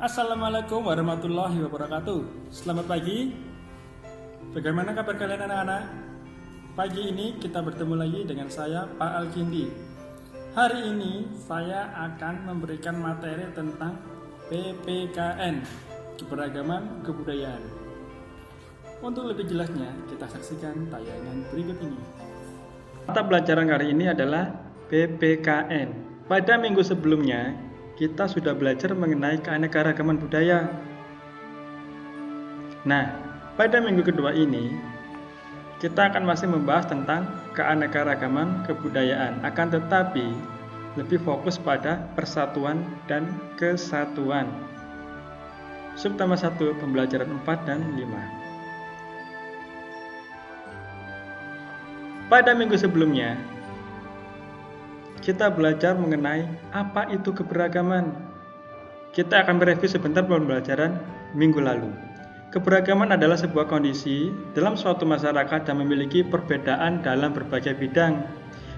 Assalamualaikum warahmatullahi wabarakatuh. Selamat pagi. Bagaimana kabar kalian anak-anak? Pagi ini kita bertemu lagi dengan saya Pak Alkindi. Hari ini saya akan memberikan materi tentang PPKN, Keberagaman Kebudayaan. Untuk lebih jelasnya, kita saksikan tayangan berikut ini. Mata pelajaran kali ini adalah PPKN. Pada minggu sebelumnya, kita sudah belajar mengenai keanekaragaman budaya. Nah, pada minggu kedua ini, kita akan masih membahas tentang keanekaragaman kebudayaan. Akan tetapi, lebih fokus pada persatuan dan kesatuan. Subtema 1, pembelajaran 4 dan 5. Pada minggu sebelumnya, kita belajar mengenai apa itu keberagaman. Kita akan mereview sebentar pembelajaran minggu lalu. Keberagaman adalah sebuah kondisi dalam suatu masyarakat yang memiliki perbedaan dalam berbagai bidang.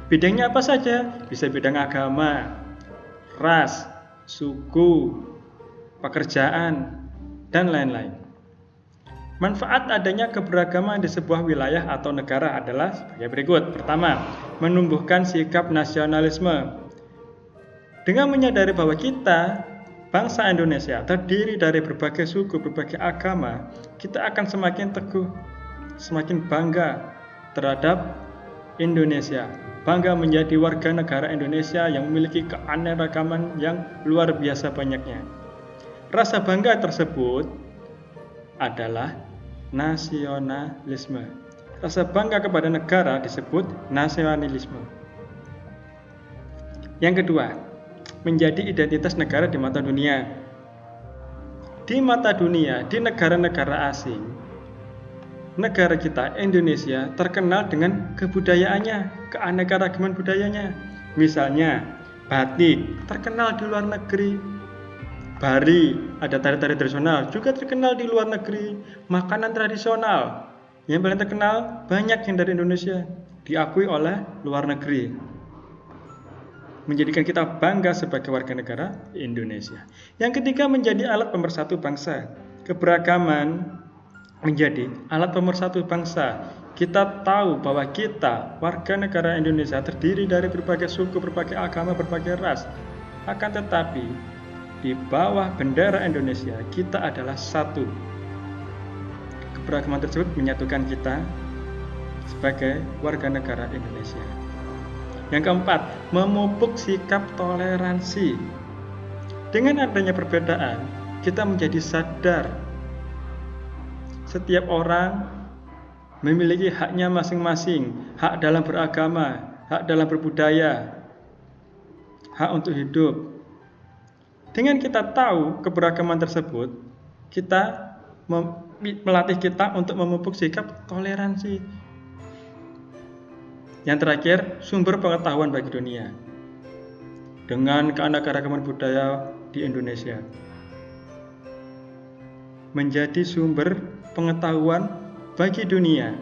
Bidangnya apa saja? Bisa bidang agama, ras, suku, pekerjaan, dan lain-lain. Manfaat adanya keberagaman di sebuah wilayah atau negara adalah sebagai berikut. Pertama, menumbuhkan sikap nasionalisme. Dengan menyadari bahwa kita, bangsa Indonesia, terdiri dari berbagai suku, berbagai agama, kita akan semakin teguh, semakin bangga terhadap Indonesia. Bangga menjadi warga negara Indonesia yang memiliki keanekaragaman yang luar biasa banyaknya. Rasa bangga tersebut adalah nasionalisme. Rasa bangga kepada negara disebut nasionalisme. Yang kedua, menjadi identitas negara di mata dunia. Di mata dunia, di negara-negara asing, negara kita, Indonesia, terkenal dengan kebudayaannya, keanekaragaman budayanya. Misalnya, batik, terkenal di luar negeri. Bari, ada tari-tari tradisional, juga terkenal di luar negeri. Makanan tradisional yang paling terkenal banyak yang dari Indonesia, diakui oleh luar negeri, menjadikan kita bangga sebagai warga negara Indonesia. Yang ketiga, menjadi alat pemersatu bangsa. Keberagaman menjadi alat pemersatu bangsa. Kita tahu bahwa kita, warga negara Indonesia, terdiri dari berbagai suku, berbagai agama, berbagai ras. Akan tetapi, di bawah bendera Indonesia, kita adalah satu. Keberagaman tersebut menyatukan kita sebagai warga negara Indonesia. Yang keempat, memupuk sikap toleransi. Dengan adanya perbedaan, kita menjadi sadar setiap orang memiliki haknya masing-masing, hak dalam beragama, hak dalam berbudaya, hak untuk hidup. Dengan kita tahu keberagaman tersebut, kita melatih kita untuk memupuk sikap toleransi. Yang terakhir, sumber pengetahuan bagi dunia. Dengan keanekaragaman budaya di Indonesia, menjadi sumber pengetahuan bagi dunia.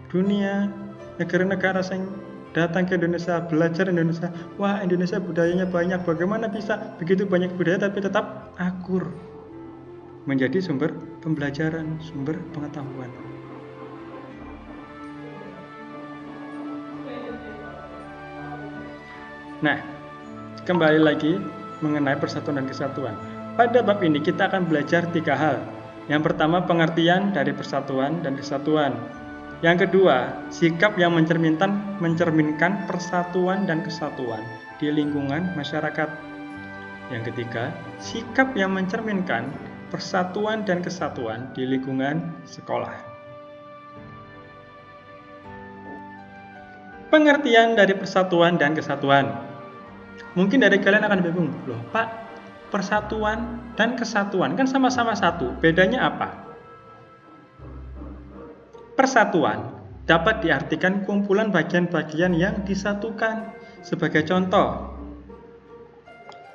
Dunia, negara-negara yang datang ke Indonesia, belajar Indonesia. Wah, Indonesia budayanya banyak. Bagaimana bisa begitu banyak budaya tapi tetap akur? Menjadi sumber pembelajaran, sumber pengetahuan. Nah, kembali lagi mengenai persatuan dan kesatuan. Pada bab ini kita akan belajar 3 hal. Yang pertama, pengertian dari persatuan dan kesatuan. Yang kedua, sikap yang mencerminkan persatuan dan kesatuan di lingkungan masyarakat. Yang ketiga, sikap yang mencerminkan persatuan dan kesatuan di lingkungan sekolah. Pengertian dari persatuan dan kesatuan. Mungkin dari kalian akan bingung, loh Pak, persatuan dan kesatuan kan sama-sama satu, bedanya apa? Persatuan dapat diartikan kumpulan bagian-bagian yang disatukan. Sebagai contoh,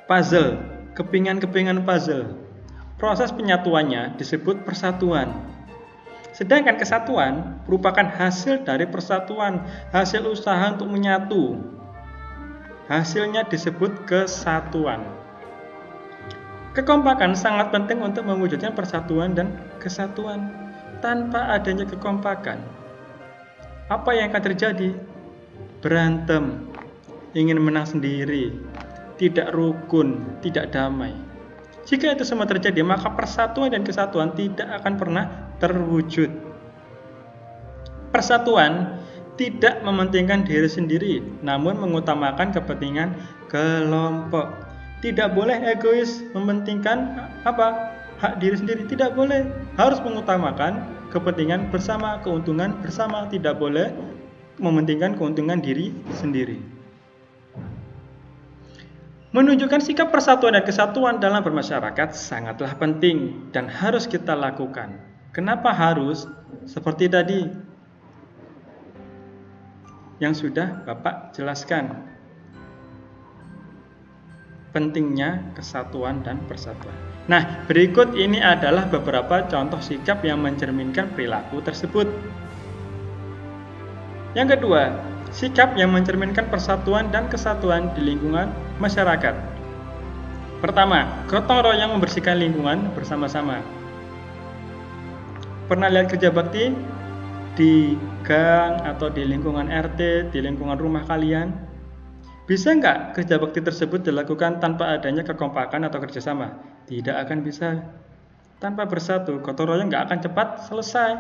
puzzle, kepingan-kepingan puzzle. Proses penyatuannya disebut persatuan. Sedangkan kesatuan merupakan hasil dari persatuan, hasil usaha untuk menyatu. Hasilnya disebut kesatuan. Kekompakan sangat penting untuk mewujudkan persatuan dan kesatuan. Tanpa adanya kekompakan, apa yang akan terjadi? Berantem, ingin menang sendiri, tidak rukun, tidak damai. Jika itu semua terjadi, maka persatuan dan kesatuan tidak akan pernah terwujud. Persatuan tidak mementingkan diri sendiri, namun mengutamakan kepentingan kelompok. Tidak boleh egois mementingkan hak diri sendiri, tidak boleh. Harus mengutamakan kepentingan bersama, keuntungan bersama, tidak boleh mementingkan keuntungan diri sendiri. Menunjukkan sikap persatuan dan kesatuan dalam bermasyarakat sangatlah penting dan harus kita lakukan. Kenapa harus? Seperti tadi yang sudah Bapak jelaskan, pentingnya kesatuan dan persatuan. Nah, berikut ini adalah beberapa contoh sikap yang mencerminkan perilaku tersebut. Yang kedua, sikap yang mencerminkan persatuan dan kesatuan di lingkungan masyarakat. Pertama, gotong royong membersihkan lingkungan bersama-sama. Pernah lihat kerja bakti di gang atau di lingkungan RT, di lingkungan rumah kalian? Bisa nggak kerja bakti tersebut dilakukan tanpa adanya kekompakan atau kerjasama? Tidak akan bisa. Tanpa bersatu, gotong royong nggak akan cepat selesai.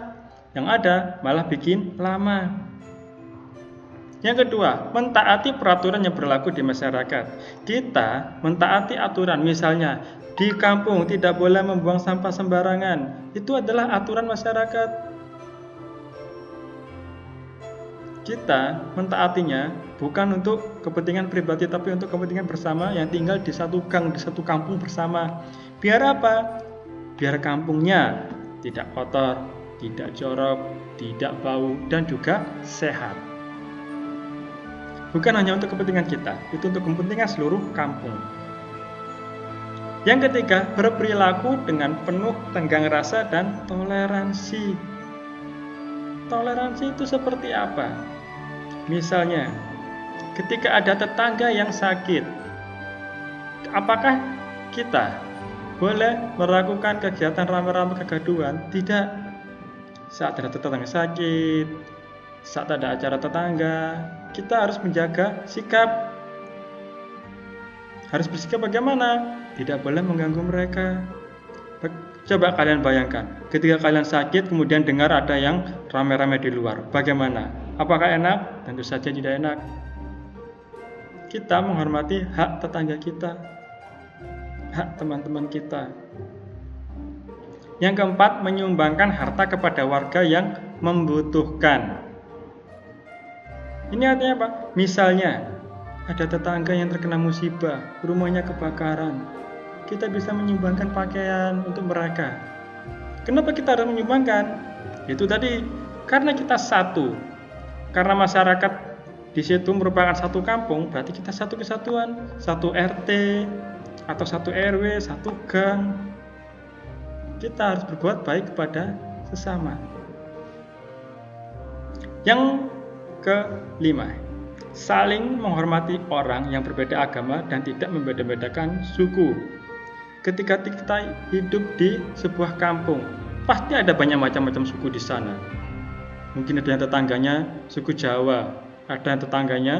Yang ada malah bikin lama. Yang kedua, mentaati peraturan yang berlaku di masyarakat. Kita mentaati aturan, misalnya di kampung tidak boleh membuang sampah sembarangan. Itu adalah aturan masyarakat. Kita mentaatinya bukan untuk kepentingan pribadi, tapi untuk kepentingan bersama yang tinggal di satu gang, di satu kampung bersama. Biar apa? Biar kampungnya tidak kotor, tidak jorok, tidak bau, dan juga sehat. Bukan hanya untuk kepentingan kita, itu untuk kepentingan seluruh kampung. Yang ketiga, berperilaku dengan penuh tenggang rasa dan toleransi. Toleransi itu seperti apa? Misalnya, ketika ada tetangga yang sakit, apakah kita boleh melakukan kegiatan rame-rame kegaduhan? Tidak. Saat ada tetangga sakit, saat ada acara tetangga, kita harus menjaga sikap. Harus bersikap bagaimana? Tidak boleh mengganggu mereka. Coba kalian bayangkan, ketika kalian sakit kemudian dengar ada yang rame-rame di luar, bagaimana? Apakah enak? Tentu saja tidak enak. Kita menghormati hak tetangga kita, hak teman-teman kita. Yang keempat, menyumbangkan harta kepada warga yang membutuhkan. Ini artinya apa? Misalnya, ada tetangga yang terkena musibah, rumahnya kebakaran. Kita bisa menyumbangkan pakaian untuk mereka. Kenapa kita harus menyumbangkan? Itu tadi, karena kita satu. Karena masyarakat di situ merupakan satu kampung, berarti kita satu kesatuan, satu RT atau satu RW, satu gang. Kita harus berbuat baik kepada sesama. Yang kelima, saling menghormati orang yang berbeda agama dan tidak membeda-bedakan suku. Ketika kita hidup di sebuah kampung, pasti ada banyak macam-macam suku di sana. Mungkin ada yang tetangganya suku Jawa, ada yang tetangganya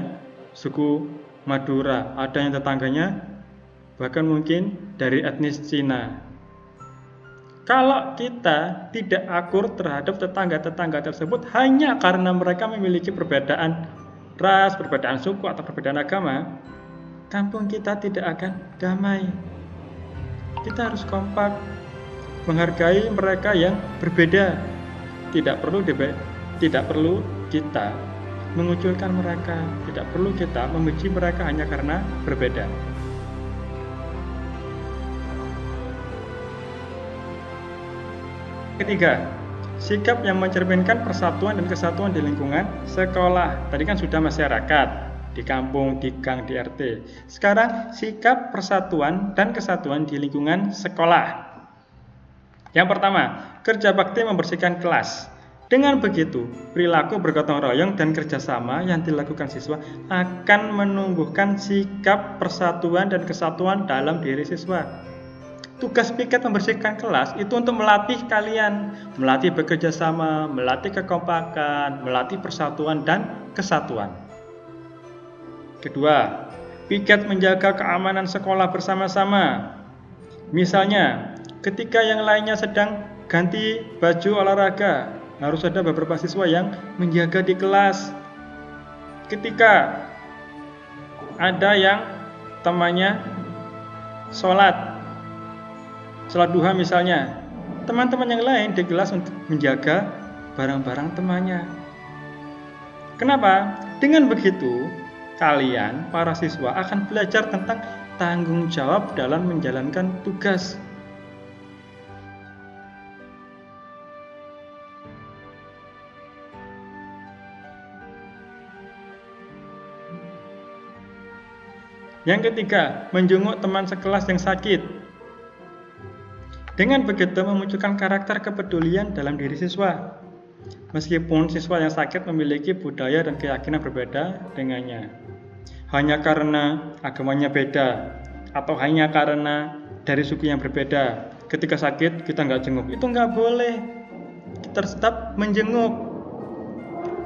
suku Madura, ada yang tetangganya bahkan mungkin dari etnis Cina. Kalau kita tidak akur terhadap tetangga-tetangga tersebut hanya karena mereka memiliki perbedaan ras, perbedaan suku, atau perbedaan agama, kampung kita tidak akan damai. Kita harus kompak, menghargai mereka yang berbeda. Tidak perlu kita mengucilkan mereka, tidak perlu kita membenci mereka hanya karena berbeda. Ketiga, sikap yang mencerminkan persatuan dan kesatuan di lingkungan sekolah. Tadi kan sudah masyarakat, di kampung, di gang, di RT. Sekarang sikap persatuan dan kesatuan di lingkungan sekolah. Yang pertama, kerja bakti membersihkan kelas. Dengan begitu, perilaku bergotong royong dan kerjasama yang dilakukan siswa akan menumbuhkan sikap persatuan dan kesatuan dalam diri siswa. Tugas piket membersihkan kelas itu untuk melatih kalian, melatih bekerja sama, melatih kekompakan, melatih persatuan dan kesatuan. Kedua, piket menjaga keamanan sekolah bersama-sama. Misalnya, ketika yang lainnya sedang ganti baju olahraga, harus ada beberapa siswa yang menjaga di kelas. Ketika ada yang temannya sholat duha misalnya, teman-teman yang lain di kelas untuk menjaga barang-barang temannya. Kenapa? Dengan begitu, kalian, para siswa, akan belajar tentang tanggung jawab dalam menjalankan tugas. Yang ketiga, menjenguk teman sekelas yang sakit. Dengan begitu memunculkan karakter kepedulian dalam diri siswa. Meskipun siswa yang sakit memiliki budaya dan keyakinan berbeda dengannya. Hanya karena agamanya beda, atau hanya karena dari suku yang berbeda. Ketika sakit kita nggak jenguk, itu nggak boleh. Kita tetap menjenguk.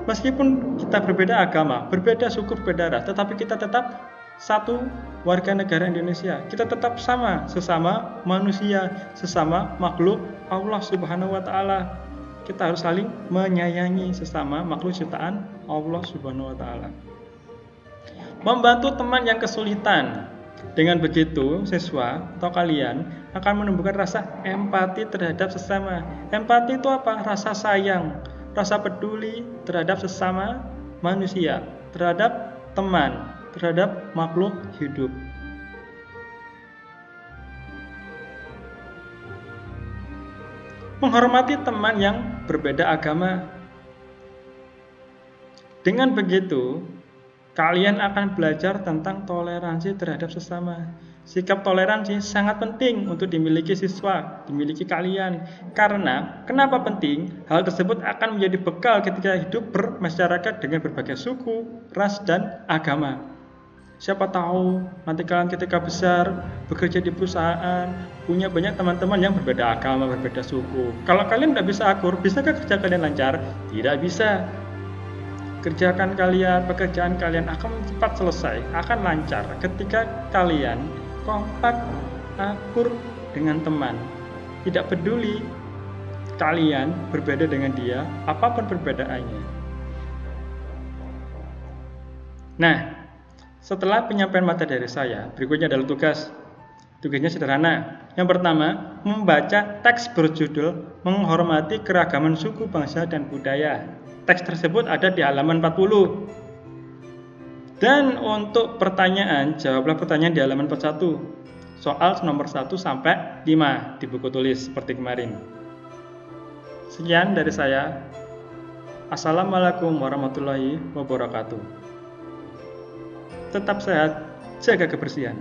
Meskipun kita berbeda agama, berbeda suku, berbeda ras, tetapi kita tetap satu warga negara Indonesia. Kita tetap sama, sesama manusia, sesama makhluk Allah Subhanahu wa Ta'ala. Kita harus saling menyayangi sesama makhluk ciptaan Allah Subhanahu wa Ta'ala. Membantu teman yang kesulitan. Dengan begitu, siswa atau kalian akan menumbuhkan rasa empati terhadap sesama. Empati itu apa? Rasa sayang, rasa peduli terhadap sesama manusia, terhadap teman, terhadap makhluk hidup. Menghormati teman yang berbeda agama. Dengan begitu, kalian akan belajar tentang toleransi terhadap sesama. Sikap toleransi sangat penting untuk dimiliki siswa, dimiliki kalian. Karena, kenapa penting? Hal tersebut akan menjadi bekal ketika hidup bermasyarakat dengan berbagai suku, ras, dan agama. Siapa tahu nanti kalian ketika besar bekerja di perusahaan punya banyak teman-teman yang berbeda agama, berbeda suku. Kalau kalian tidak bisa akur, bisakah kerja kalian lancar? Tidak bisa. Pekerjaan kalian akan cepat selesai, akan lancar ketika kalian kompak, akur dengan teman. Tidak peduli kalian berbeda dengan dia, apapun perbedaannya. Nah, setelah penyampaian materi dari saya, berikutnya adalah tugas. Tugasnya sederhana. Yang pertama, membaca teks berjudul Menghormati Keragaman Suku, Bangsa, dan Budaya. Teks tersebut ada di halaman 40. Dan untuk pertanyaan, jawablah pertanyaan di halaman 41. Soal nomor 1 sampai 5 di buku tulis seperti kemarin. Sekian dari saya. Assalamualaikum warahmatullahi wabarakatuh. Tetap sehat, jaga kebersihan.